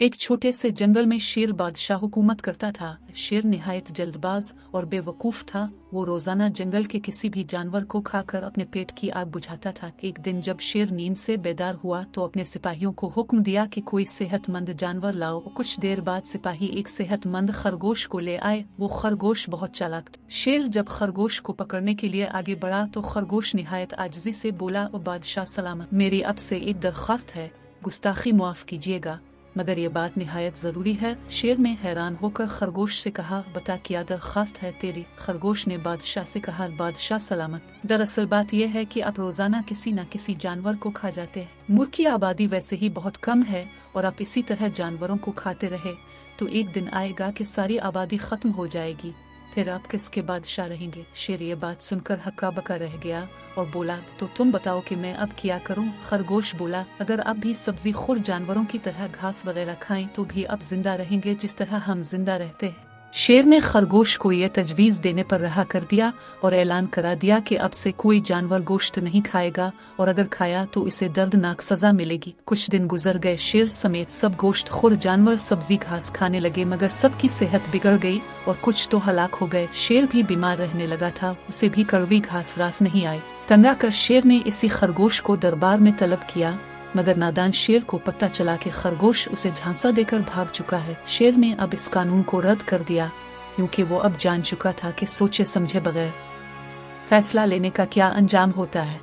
एक छोटे से जंगल में शेर बादशाह हुकूमत करता था। शेर निहायत जल्दबाज और बेवकूफ़ था। वो रोज़ाना जंगल के किसी भी जानवर को खाकर अपने पेट की आग बुझाता था। एक दिन जब शेर नींद से बेदार हुआ तो अपने सिपाहियों को हुक्म दिया कि कोई सेहतमंद जानवर लाओ। कुछ देर बाद सिपाही एक सेहतमंद खरगोश को ले आए। वो खरगोश बहुत चालाक था। शेर जब खरगोश को पकड़ने के लिए आगे बढ़ा तो खरगोश निहायत आजिज़ी से बोला, ओ बादशाह सलामत, मेरी अब से एक दरख्वास्त है, गुस्ताखी माफ़ कीजिएगा, मगर ये बात निहायत ज़रूरी है। शेर ने हैरान होकर खरगोश से कहा, बता क्या दरख्वास्त है तेरी? खरगोश ने बादशाह से कहा, बादशाह सलामत, दरअसल बात यह है कि आप रोज़ाना किसी न किसी जानवर को खा जाते हैं। मुल्क की आबादी वैसे ही बहुत कम है और आप इसी तरह जानवरों को खाते रहे तो एक दिन आएगा कि सारी आबादी ख़त्म हो जाएगी, फिर आप किसके बादशाह रहेंगे? शेर ये बात सुनकर हक्का बक्का रह गया और बोला, तो तुम बताओ कि मैं अब क्या करूं? खरगोश बोला, अगर आप भी सब्जी खोर जानवरों की तरह घास वगैरह खाएं तो भी अब जिंदा रहेंगे जिस तरह हम जिंदा रहते हैं। शेर ने खरगोश को यह तजवीज़ देने पर रहा कर दिया और ऐलान करा दिया कि अब से कोई जानवर गोश्त नहीं खाएगा और अगर खाया तो इसे दर्दनाक सजा मिलेगी। कुछ दिन गुजर गए। शेर समेत सब गोश्त खोर जानवर सब्जी घास खाने लगे, मगर सबकी सेहत बिगड़ गई और कुछ तो हलाक हो गए। शेर भी बीमार रहने लगा था, उसे भी कड़वी घास रास नहीं आई। तंगा कर शेर ने इसी खरगोश को दरबार में तलब किया, मगर नादान शेर को पता चला कि खरगोश उसे झांसा देकर भाग चुका है। शेर ने अब इस कानून को रद्द कर दिया, क्योंकि वो अब जान चुका था कि सोचे समझे बगैर फैसला लेने का क्या अंजाम होता है।